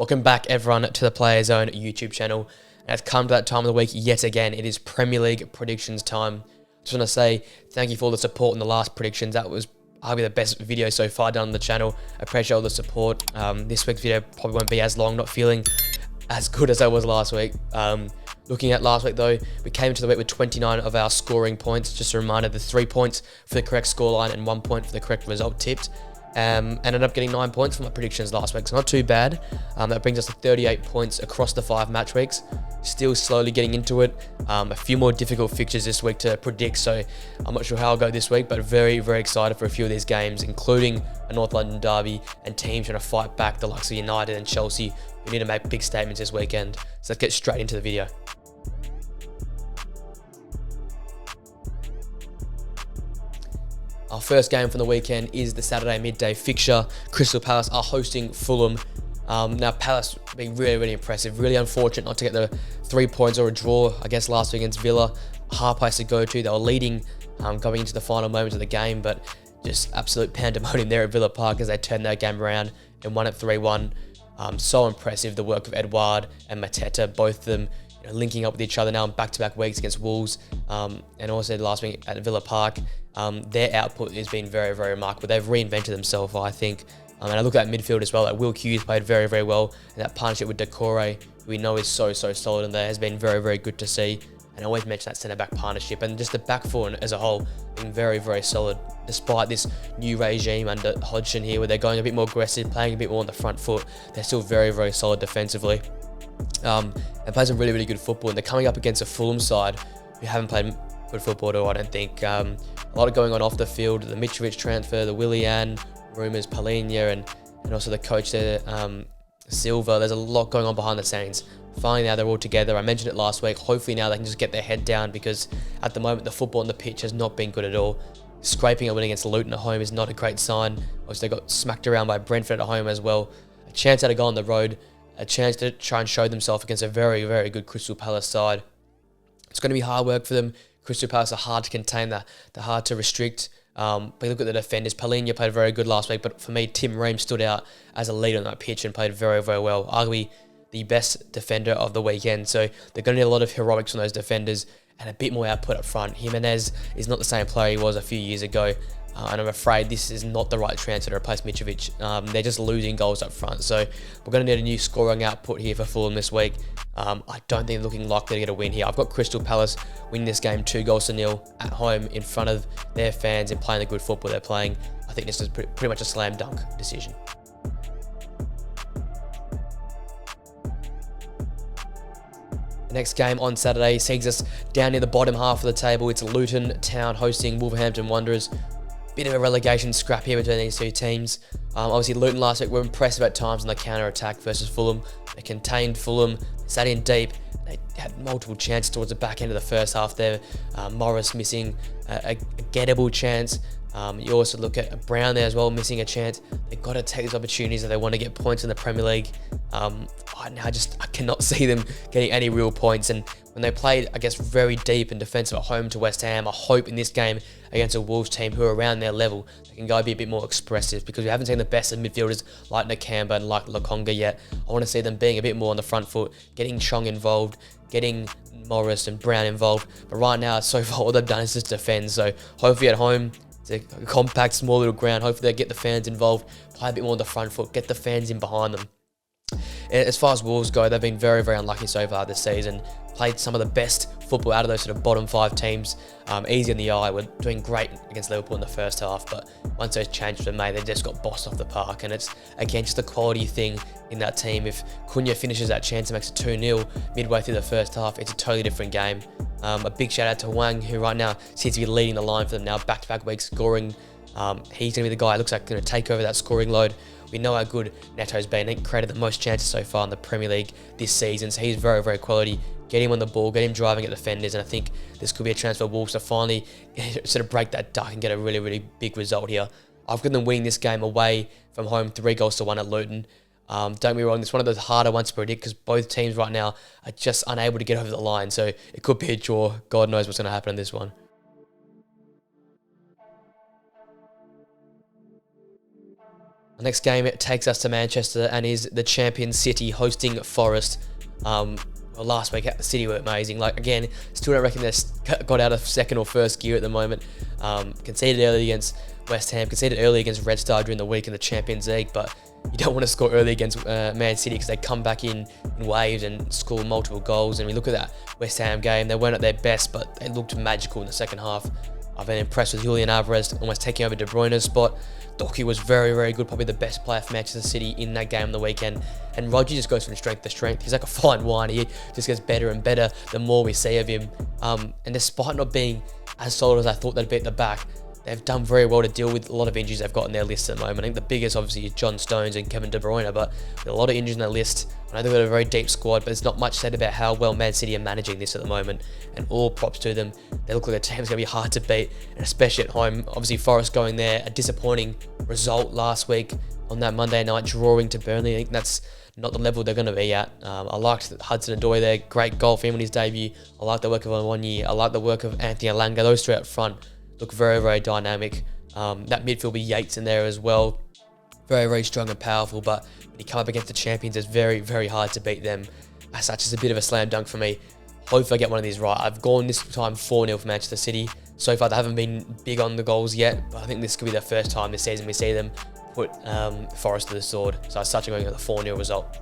Welcome back, everyone, to the Player Zone YouTube channel. And it's come to that time of the week yet again. It is Premier League predictions time. Just want to say thank you for all the support in the last predictions. That was probably the best video so far done on the channel. I appreciate all the support. This week's video probably won't be as long, not feeling as good as I was last week. Looking at last week though, we came into the week with 29 of our scoring points. Just a reminder, the 3 points for the correct scoreline and 1 point for the correct result tipped. Ended up getting 9 points from my predictions last week, so not too bad. That brings us to 38 points across the 5 match weeks. Still slowly getting into it. A few more difficult fixtures this week to predict, so I'm not sure how I'll go this week, but very, very excited for a few of these games, including a North London derby and teams trying to fight back the likes of United and Chelsea, who need to make big statements this weekend. So let's get straight into the video. Our first game from the weekend is the Saturday midday fixture. Crystal Palace are hosting Fulham. Now, Palace being really, really impressive. Really unfortunate not to get the 3 points or a draw, I guess, last week against Villa. A hard place to go to. They were leading going into the final moments of the game, but just absolute pandemonium there at Villa Park as they turned that game around and won it 3-1. So impressive, the work of Edouard and Mateta, both of them linking up with each other now in back-to-back weeks against Wolves, and also last week at Villa Park. Their output has been very, very remarkable. They've reinvented themselves, I think. And I look at midfield as well. Like Will Hughes played very, very well. And that partnership with Decore, we know is so, so solid. And that has been very, very good to see. And I always mention that centre-back partnership. And just the back four as a whole being very, very solid. Despite this new regime under Hodgson here, where they're going a bit more aggressive, playing a bit more on the front foot, they're still very, very solid defensively. And play some really, really good football. And they're coming up against a Fulham side who haven't played good football at all, I don't think. A lot going on off the field. The Mitrovic transfer, the Willian, rumours, Palhinha, and also the coach there, Silva. There's a lot going on behind the scenes. Finally, now they're all together. I mentioned it last week. Hopefully now they can just get their head down, because at the moment the football on the pitch has not been good at all. Scraping a win against Luton at home is not a great sign. Obviously they got smacked around by Brentford at home as well. A chance to go on the road. A chance to try and show themselves against a very, very good Crystal Palace side. It's going to be hard work for them. Crystal Palace are hard to contain, they're hard to restrict. But look at the defenders. Palhinha played very good last week, but for me, Tim Ream stood out as a leader on that pitch and played very, very well. Arguably the best defender of the weekend. So they're going to need a lot of heroics from those defenders and a bit more output up front. Jimenez is not the same player he was a few years ago. And I'm afraid this is not the right transfer to replace Mitrovic. They're just losing goals up front. So we're going to need a new scoring output here for Fulham this week. I don't think they're looking likely to get a win here. I've got Crystal Palace winning this game 2-0 at home in front of their fans and playing the good football they're playing. I think this is pretty much a slam dunk decision. The next game on Saturday sees us down near the bottom half of the table. It's Luton Town hosting Wolverhampton Wanderers. Bit of a relegation scrap here between these two teams. Obviously, Luton last week were impressive at times on the counter-attack versus Fulham. They contained Fulham, sat in deep. They had multiple chances towards the back end of the first half there. Morris missing a gettable chance. You also look at Brown there as well, missing a chance. They've got to take these opportunities if they want to get points in the Premier League. I cannot see them getting any real points. And when they played, I guess, very deep and defensive at home to West Ham, I hope in this game against a Wolves team who are around their level, they can go be a bit more expressive, because we haven't seen the best of midfielders like Nakamba and like Lokonga yet. I want to see them being a bit more on the front foot, getting Chong involved, getting Morris and Brown involved. But right now, so far, all they've done is just defend. So hopefully at home, it's a compact, small little ground. Hopefully they get the fans involved, play a bit more on the front foot, get the fans in behind them. And as far as Wolves go, they've been very, very unlucky so far this season. Played some of the best football out of those sort of bottom 5 teams. Easy in the eye. We're doing great against Liverpool in the first half, but once those changes were made, they just got bossed off the park. And it's, again, just a quality thing in that team. If Cunha finishes that chance and makes it 2-0 midway through the first half, it's a totally different game. A big shout out to Wang, who right now seems to be leading the line for them now, back-to-back weeks scoring. He's going to be the guy who looks like going to take over that scoring load. We know how good Neto's been. He created the most chances so far in the Premier League this season, so he's very, very quality. Get him on the ball, get him driving at defenders, and I think this could be a chance for Wolves to finally sort of break that duck and get a really, really big result here. I've got them winning this game away from home 3-1 at Luton. Don't get me wrong, it's one of those harder ones to predict, because both teams right now are just unable to get over the line, so it could be a draw. God knows what's going to happen in this one. Our next game takes us to Manchester and is the champion City hosting Forest. Well, last week City were amazing. Like, again, still don't reckon they've got out of second or first gear at the moment. Conceded early against West Ham, conceded early against Red Star during the week in the Champions League, but you don't want to score early against Man City because they come back in waves and score multiple goals. And we look at that West Ham game, they weren't at their best, but they looked magical in the second half. I've been impressed with Julian Alvarez almost taking over De Bruyne's spot. Doku was very, very good, probably the best player for Manchester City in that game on the weekend. And Rodri just goes from strength to strength. He's like a fine wine. He just gets better and better the more we see of him. And despite not being as solid as I thought they'd be at the back, they've done very well to deal with a lot of injuries they've got on their list at the moment. I think the biggest, obviously, is John Stones and Kevin De Bruyne, but with a lot of injuries on their list. I know they've got a very deep squad, but there's not much said about how well Man City are managing this at the moment, and all props to them. They look like a team that's going to be hard to beat, and especially at home. Obviously, Forest going there, a disappointing result last week on that Monday night, drawing to Burnley. I think that's not the level they're going to be at. I liked Hudson-Odoi there, great goal for him in his debut. I like the work of him 1 year. I like the work of Anthony Elanga. Those three up front look very, very dynamic. That midfield with Yates in there as well. Very, very strong and powerful, but when you come up against the champions, it's very, very hard to beat them. As such, it's a bit of a slam dunk for me. Hopefully I get one of these right. I've gone this time 4-0 for Manchester City. So far, they haven't been big on the goals yet, but I think this could be the first time this season we see them put Forest to the sword. So as such, I'm going with a 4-0 result.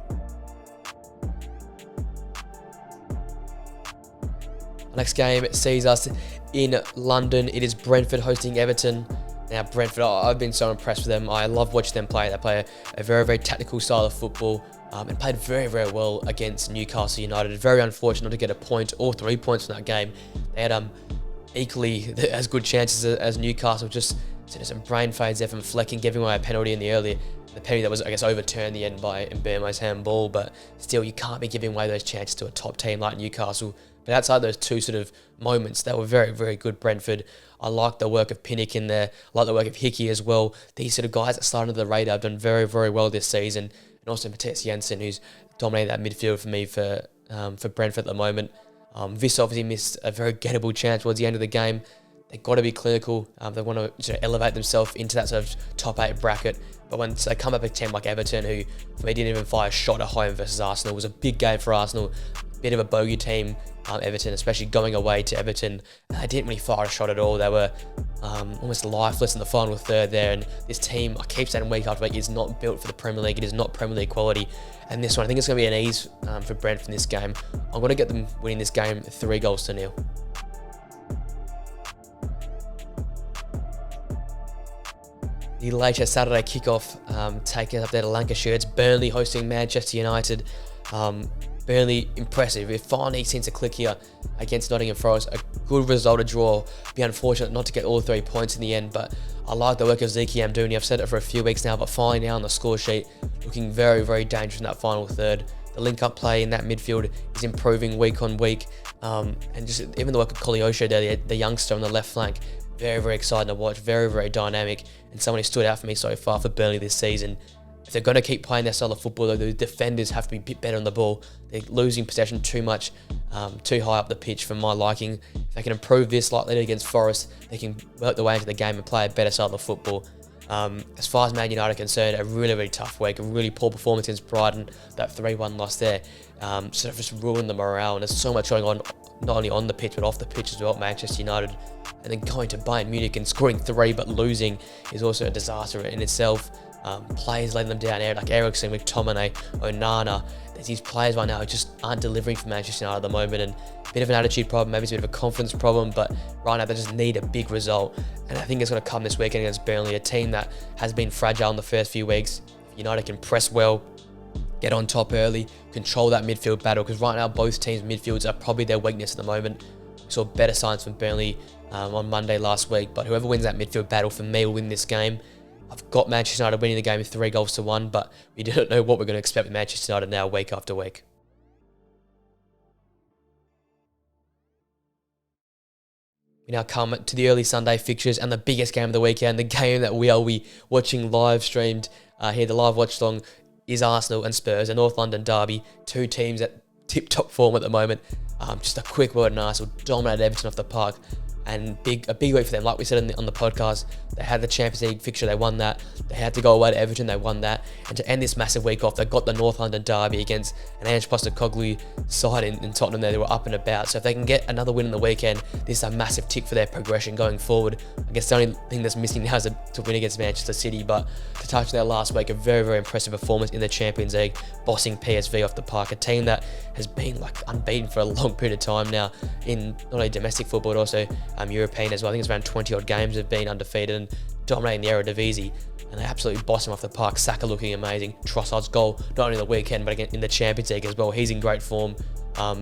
Our next game sees us in London. It is Brentford hosting Everton. Now, Brentford, I've been so impressed with them. I love watching them play. They play a very, very technical style of football and played very, very well against Newcastle United. Very unfortunate not to get a point or 3 points from that game. They had equally as good chances as Newcastle. Just some brain fades there from Flecking, giving away a penalty in the penalty that was, I guess, overturned in the end by Mbeumo's handball. But still, you can't be giving away those chances to a top team like Newcastle. But outside those two sort of moments, they were very, very good, Brentford. I like the work of Pinnock in there. I like the work of Hickey as well. These sort of guys that started under the radar have done very, very well this season. And also Matthias Jensen, who's dominated that midfield for me for Brentford at the moment. This obviously missed a very gettable chance towards the end of the game. They've got to be clinical. They want to sort of elevate themselves into that sort of top 8 bracket. But when they come up against a team like Everton, who they didn't even fire a shot at home versus Arsenal, it was a big game for Arsenal. Bit of a bogey team, Everton, especially going away to Everton. They didn't really fire a shot at all. They were almost lifeless in the final third there. And this team, I keep saying week after week, is not built for the Premier League. It is not Premier League quality. And this one, I think it's going to be an ease for Brentford in this game. I'm going to get them winning this game 3-0. The later Saturday kickoff taking up there to Lancashire. It's Burnley hosting Manchester United. Burnley impressive. It finally seems to click here against Nottingham Forest. A good result, a draw. Be unfortunate not to get all 3 points in the end, but I like the work of Zeki Amdouni. I've said it for a few weeks now, but finally now on the score sheet, looking very, very dangerous in that final third. The link-up play in that midfield is improving week on week, and just even the work of Koleosho there, the youngster on the left flank, very, very exciting to watch. Very, very dynamic, and someone who stood out for me so far for Burnley this season. If they're going to keep playing their style of football, though, the defenders have to be a bit better on the ball. They're losing possession too much, too high up the pitch for my liking. If they can improve this like they did against Forest, they can work their way into the game and play a better style of football. As far as Man United are concerned, a really, really tough week, a really poor performance against Brighton, that 3-1 loss there. Sort of just ruined the morale, and there's so much going on, not only on the pitch, but off the pitch as well at Manchester United. And then going to Bayern Munich and scoring 3, but losing is also a disaster in itself. Players letting them down there, like Eriksen, McTominay, Onana. There's these players right now who just aren't delivering for Manchester United at the moment, and a bit of an attitude problem, maybe it's a bit of a confidence problem, but right now they just need a big result. And I think it's going to come this weekend against Burnley, a team that has been fragile in the first few weeks. United can press well, get on top early, control that midfield battle, because right now both teams' midfields are probably their weakness at the moment. We saw better signs from Burnley on Monday last week, but whoever wins that midfield battle for me will win this game. I've got Manchester United winning the game 3-1, but we don't know what we're going to expect with Manchester United now week after week. We now come to the early Sunday fixtures and the biggest game of the weekend, the game that we are watching live streamed here. The live watch along is Arsenal and Spurs, a North London derby, two teams at tip-top form at the moment. Just a quick word on Arsenal, dominated Everton off the park, and a big week for them. Like we said on the podcast, They had the Champions League fixture, they won that. They had to go away to Everton, they won that. And to end this massive week off, they got the North London derby against an Ange Postecoglou side in Tottenham there. They were up and about. So if they can get another win in the weekend, this is a massive tick for their progression going forward. I guess the only thing that's missing now is to win against Manchester City. But to touch on their last week, a very, very impressive performance in the Champions League, bossing PSV off the park. A team that has been like unbeaten for a long period of time now in not only domestic football, but also European as well. I think it's around 20 odd games have been undefeated and dominating the Eredivisie, and they absolutely bossed him off the park. Saka looking amazing. Trossard's goal, not only in the weekend, but again in the Champions League as well. He's in great form.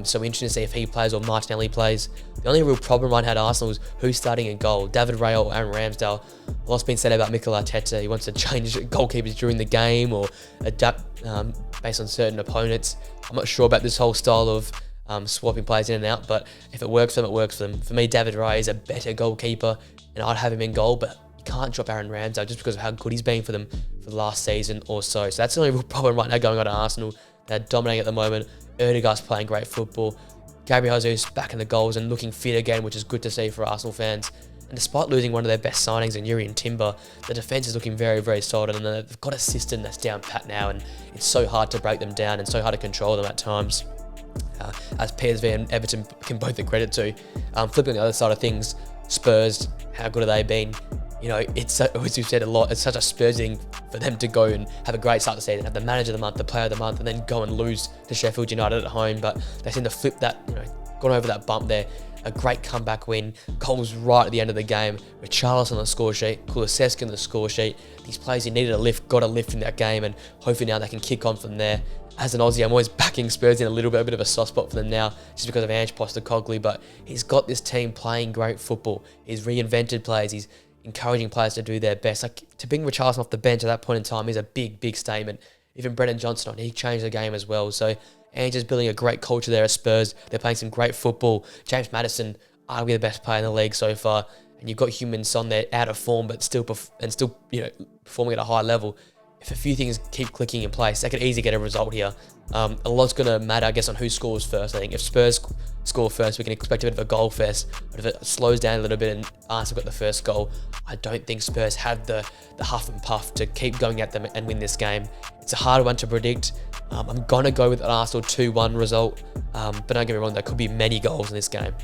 So interesting to see if he plays or Martinelli plays. The only real problem right now at Arsenal is who's starting in goal. David Raya or Aaron Ramsdale. A lot's been said about Mikel Arteta. He wants to change goalkeepers during the game or adapt based on certain opponents. I'm not sure about this whole style of swapping players in and out, but if it works for them, it works for them. For me, David Raya is a better goalkeeper, and I'd have him in goal, but you can't drop Aaron Ramsdale just because of how good he's been for them for the last season or so. So that's the only real problem right now going on at Arsenal. They're dominating at the moment. Ødegaard's playing great football. Gabriel Jesus back in the goals and looking fit again, which is good to see for Arsenal fans. And despite losing one of their best signings in Yuri and Timber, the defence is looking very, very solid, and they've got a system that's down pat now, and it's so hard to break them down and so hard to control them at times. As PSV and Everton can both credit to. Flipping on the other side of things, Spurs, how good have they been? You know, it's, as we've said a lot, it's such a Spurs thing for them to go and have a great start to the season, have the manager of the month, the player of the month, and then go and lose to Sheffield United at home. But they seem to flip that, gone over that bump there. A great comeback win. Goals right at the end of the game. Richarlison on the score sheet, Kulusevski on the score sheet. These players who needed a lift, got a lift in that game, and hopefully now they can kick on from there. As an Aussie, I'm always backing Spurs in a bit of a soft spot for them now, just because of Ange Postecoglou, but he's got this team playing great football. He's reinvented players. He's encouraging players to do their best. Like, to bring Richarlison off the bench at that point in time is a big, big statement. Even Brennan Johnson, he changed the game as well. So Ange is building a great culture there at Spurs. They're playing some great football. James Maddison, arguably the best player in the league so far. And you've got Heung-min Son there out of form, but still performing at a high level. If a few things keep clicking in place, they could easily get a result here. A lot's going to matter, I guess, on who scores first. I think if Spurs score first, we can expect a bit of a goal fest. But if it slows down a little bit and Arsenal got the first goal, I don't think Spurs had the huff and puff to keep going at them and win this game. It's a hard one to predict. I'm going to go with an Arsenal 2-1 result. But don't get me wrong, there could be many goals in this game.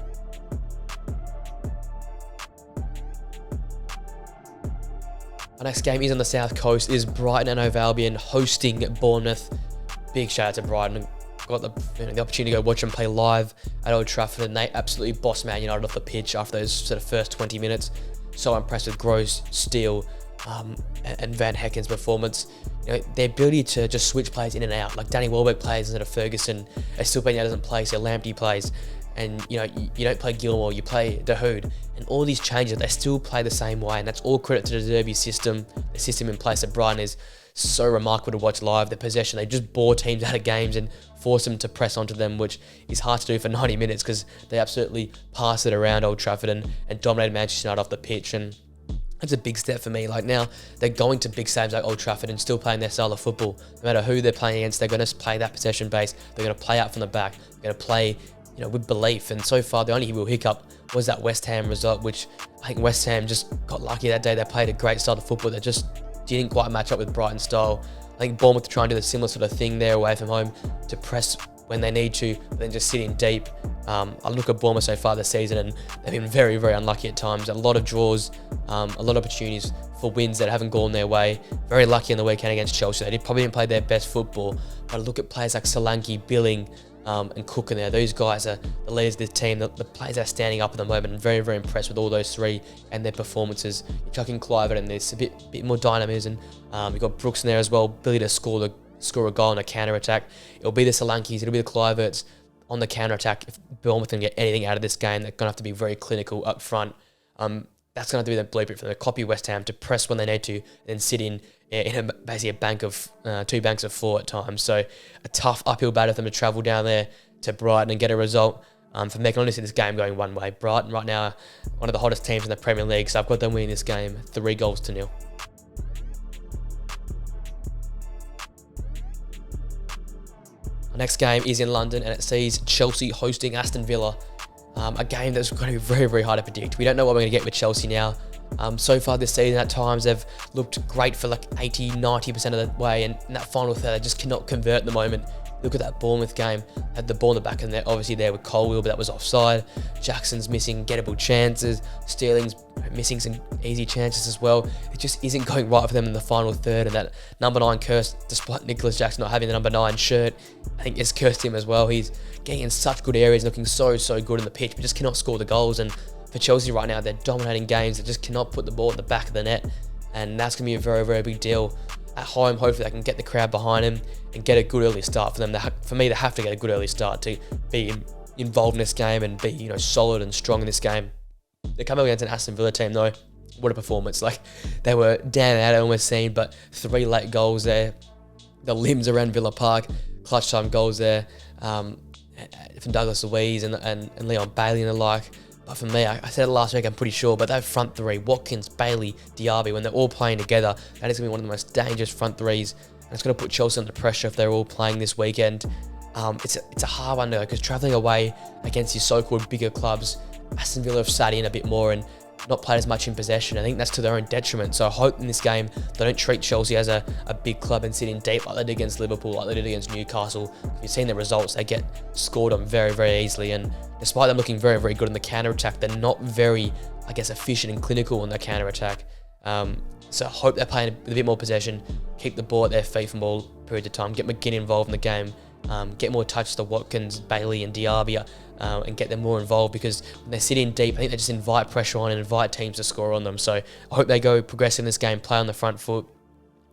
Our next game is on the South Coast. It is Brighton and Hove Albion hosting Bournemouth. Big shout out to Brighton. Got the opportunity to go watch them play live at Old Trafford, and they absolutely bossed Man United off the pitch after those sort of first 20 minutes. So impressed with Gross, Steele, and Van Hecken's performance. Their ability to just switch players in and out. Like Danny Welbeck plays instead of Ferguson. Estupiñán doesn't play, so Lamptey plays. And you don't play Gilmore, you play Dahoud, and all these changes, they still play the same way, and that's all credit to the Derby system. The system in place at Brighton is so remarkable to watch live. The possession, they just bore teams out of games and force them to press onto them, which is hard to do for 90 minutes because they absolutely pass it around Old Trafford and dominated Manchester United off the pitch. And that's a big step for me. Like now, they're going to big stadiums like Old Trafford and still playing their style of football. No matter who they're playing against, they're going to play that possession base. They're going to play out from the back. They're going to play with belief. And so far, the only real hiccup was that West Ham result, which I think West Ham just got lucky that day. They played a great style of football that just didn't quite match up with Brighton's style. I think Bournemouth try and do the similar sort of thing there away from home to press when they need to, but then just sit in deep. I look at Bournemouth so far this season, and they've been very, very unlucky at times. A lot of draws, a lot of opportunities for wins that haven't gone their way. Very lucky on the weekend against Chelsea. They probably didn't play their best football, but I look at players like Solanke, Billing, and Cook in there. Those guys are the leaders of this team. The players are standing up at the moment, and very, very impressed with all those three and their performances. You're chucking Clivert in this, a bit more dynamism. You've got Brooks in there as well, ability to score a goal on a counter-attack. It'll be the Solankes, it'll be the Cliverts on the counter-attack. If Bournemouth can get anything out of this game, they're going to have to be very clinical up front. That's going to have to be the blueprint for them. Copy West Ham to press when they need to, and then sit in basically a bank of two banks of four at times. So a tough uphill battle for them to travel down there to Brighton and get a result. For me, I can only see this game going one way. Brighton right now, one of the hottest teams in the Premier League, so I've got them winning this game 3-0. Our next game is in London, and it sees Chelsea hosting Aston Villa. A game that's going to be very, very hard to predict. We don't know what we're going to get with Chelsea now. So far this season, at times, they've looked great for like 80-90% of the way, and in that final third, they just cannot convert at the moment. Look at that Bournemouth game, had the ball in the back of the net, obviously there with Colwill, but that was offside. Jackson's missing gettable chances, Sterling's missing some easy chances as well. It just isn't going right for them in the final third, and that number 9 curse, despite Nicholas Jackson not having the number 9 shirt, I think it's cursed him as well. He's getting in such good areas, looking so good in the pitch, but just cannot score the goals. And for Chelsea right now, they're dominating games, they just cannot put the ball at the back of the net, and that's going to be a very big deal. At home, hopefully they can get the crowd behind him and get a good early start for them. For me, they have to get a good early start to be involved in this game and be solid and strong in this game. They come up against an Aston Villa team though. What a performance! Like, they were down and out, almost seen, but 3 late goals there. The limbs around Villa Park, clutch time goals there from Douglas Luiz and Leon Bailey and the like. But for me, I said it last week, I'm pretty sure, but that front three, Watkins, Bailey, Diaby, when they're all playing together, that is going to be one of the most dangerous front threes. And it's going to put Chelsea under pressure if they're all playing this weekend. It's a hard one though, because travelling away against these so-called bigger clubs, Aston Villa have sat in a bit more and not played as much in possession. I think that's to their own detriment. So I hope in this game they don't treat Chelsea as a big club and sit in deep like they did against Liverpool, like they did against Newcastle. You've seen the results, they get scored on very easily, and despite them looking very good in the counter-attack, they're not very, efficient and clinical on their counter-attack. So I hope they're playing with a bit more possession, keep the ball at their feet for more period of time, get McGinn involved in the game, get more touches to Watkins, Bailey and Diaby, and get them more involved, because when they sit in deep, I think they just invite pressure on and invite teams to score on them. So I hope they go progressive in this game, play on the front foot.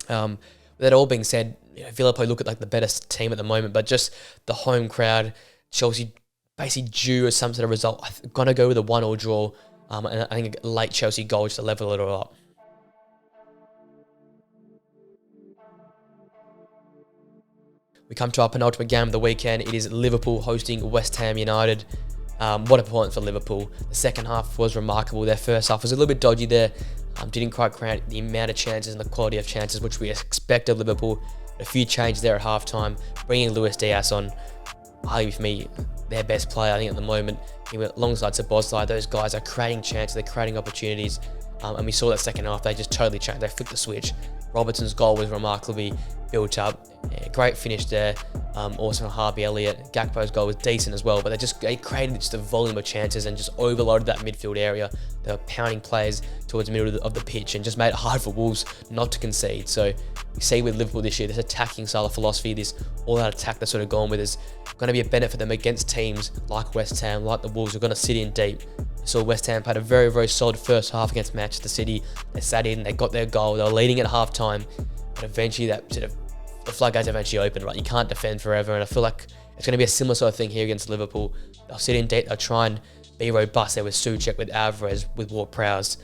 With that all being said, Villa probably look at like the better team at the moment, but just the home crowd, Chelsea basically due as some sort of result. I'm going to go with a 1-1 draw, and I think a late Chelsea goal just to level it all up. We come to our penultimate game of the weekend. It is Liverpool hosting West Ham United. What a performance for Liverpool. The second half was remarkable. Their first half was a little bit dodgy there. Didn't quite grant the amount of chances and the quality of chances which we expect of Liverpool. A few changes there at halftime, bringing Luis Diaz on. Arguably for me, their best player, I think, at the moment. He went alongside Szoboszlai. Those guys are creating chances, they're creating opportunities. And we saw that second half, they just totally changed. They flicked the switch. Robertson's goal was remarkably built up. Yeah, great finish there. Also Harvey Elliott. Gakpo's goal was decent as well, but they created just a volume of chances and just overloaded that midfield area. They were pounding players towards the middle of the pitch and just made it hard for Wolves not to concede. So you see with Liverpool this year, this attacking style of philosophy, this all-out attack they're sort of gone with, is going to be a benefit for them against teams like West Ham, like the Wolves, who are going to sit in deep. So West Ham had a very solid first half against Manchester City. They sat in, they got their goal, they were leading at half-time, but eventually the floodgates eventually opened, right? You can't defend forever, and I feel like it's going to be a similar sort of thing here against Liverpool. They'll sit in deep, they'll try and be robust there with Souček, with Alvarez, with Ward-Prowse.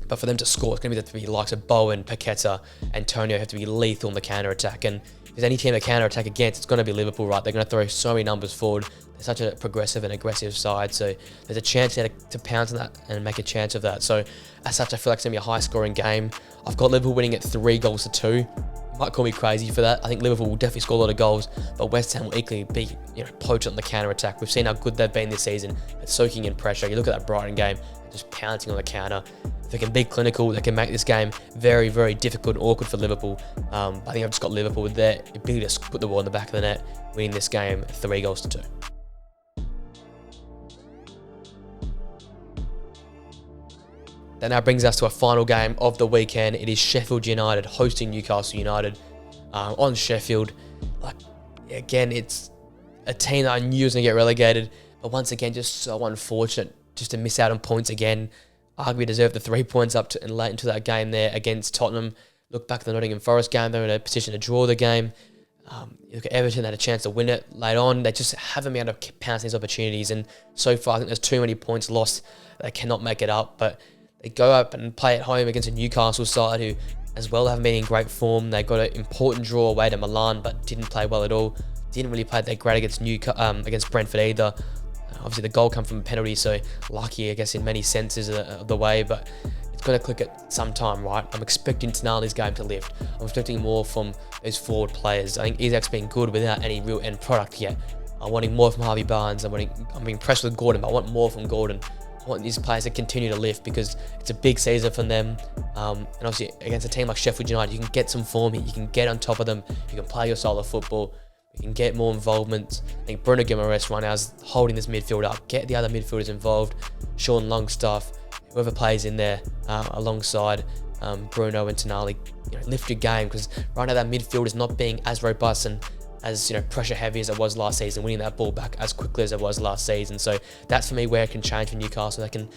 But for them to score, it's going to be the likes of Bowen, Paqueta, Antonio have to be lethal on the counter-attack. And if there's any team to counter-attack against, it's going to be Liverpool, right? They're going to throw so many numbers forward. They're such a progressive and aggressive side. So there's a chance there to pounce on that and make a chance of that. So as such, I feel like it's going to be a high-scoring game. I've got Liverpool winning at 3-2. You might call me crazy for that. I think Liverpool will definitely score a lot of goals, but West Ham will equally be potent on the counter-attack. We've seen how good they've been this season at soaking in pressure. You look at that Brighton game, just pouncing on the counter. If they can be clinical, they can make this game very difficult and awkward for Liverpool. I think I've just got Liverpool with their ability to put the ball in the back of the net, winning this game 3-2. That now brings us to a final game of the weekend. It is Sheffield United hosting Newcastle United on Sheffield. Again, it's a team that I knew was going to get relegated, but once again, just so unfortunate just to miss out on points again. Arguably deserved the 3 points up to and late into that game there against Tottenham. Look back at the Nottingham Forest game, they were in a position to draw the game. You look at Everton, they had a chance to win it late on. They just haven't been able to pounce these opportunities, and so far I think there's too many points lost. They cannot make it up, but they go up and play at home against a Newcastle side who as well haven't been in great form. They got an important draw away to Milan, but didn't play well at all. Didn't really play that great against Brentford either. Obviously, the goal come from a penalty, so lucky, I guess, in many senses of the way, but it's going to click at some time, right? I'm expecting Tonali's game to lift. I'm expecting more from those forward players. I think Isak's been good without any real end product yet. I'm wanting more from Harvey Barnes. I'm impressed with Gordon, but I want more from Gordon. I want these players to continue to lift because it's a big season for them. And obviously against a team like Sheffield United, you can get some form here. You can get on top of them. You can play your style of football. You can get more involvement. I think Bruno Guimaraes right now is holding this midfield up. Get the other midfielders involved. Sean Longstaff, whoever plays in there alongside Bruno and Tonali, lift your game, because right now that midfield is not being as robust and as pressure heavy as it was last season, winning that ball back as quickly as it was last season. So that's for me where it can change for Newcastle. They can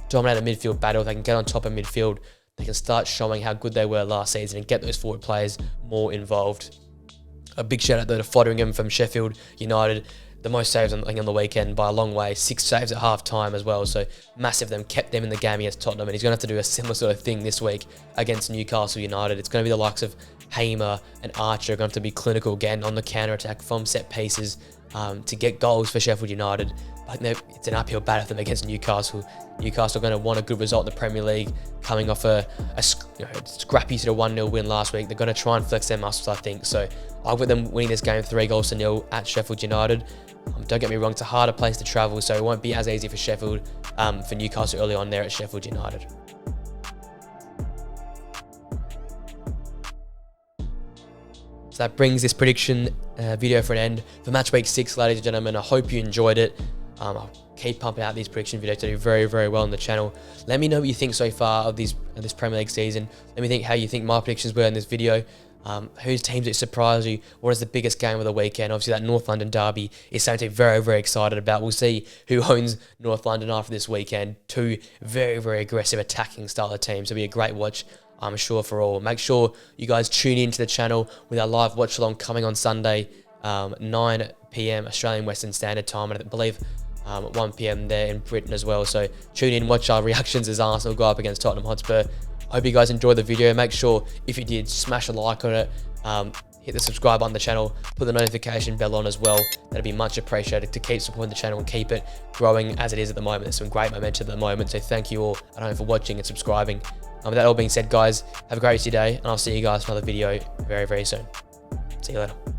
dominate a midfield battle. They can get on top of midfield. They can start showing how good they were last season and get those forward players more involved. A big shout out though to Fotheringham from Sheffield United. The most saves on the weekend by a long way. 6 saves at half time as well. So massive them, kept them in the game against Tottenham. And he's going to have to do a similar sort of thing this week against Newcastle United. It's going to be the likes of Hamer and Archer are going to have to be clinical again on the counter-attack from set pieces to get goals for Sheffield United. But it's an uphill battle for them against Newcastle. Newcastle are going to want a good result in the Premier League, coming off a scrappy sort of 1-0 win last week. They're going to try and flex their muscles, I think. So I've got them winning this game 3-0 at Sheffield United. Don't get me wrong, it's a harder place to travel, so it won't be as easy for for Newcastle early on there at Sheffield United. So that brings this prediction video for an end for match week 6, ladies and gentlemen. I hope you enjoyed it. I'll keep pumping out these prediction videos to do very, very well on the channel. Let me know what you think so far of this Premier League season. Let me think how you think my predictions were in this video. Whose teams that surprised you? What is the biggest game of the weekend? Obviously, that North London derby is something to be very, very excited about. We'll see who owns North London after this weekend. 2 very, very aggressive attacking style of teams. It'll be a great watch, I'm sure, for all. Make sure you guys tune into the channel with our live watch along coming on Sunday, 9 p.m. Australian Western Standard Time, and I believe 1 p.m. there in Britain as well. So tune in, watch our reactions as Arsenal go up against Tottenham Hotspur. I hope you guys enjoyed the video. Make sure, if you did, smash a like on it. Hit the subscribe button on the channel. Put the notification bell on as well. That'd be much appreciated to keep supporting the channel and keep it growing as it is at the moment. There's some great momentum at the moment. So thank you all at home for watching and subscribing. With that all being said, guys, have a great rest of your day. And I'll see you guys for another video very, very soon. See you later.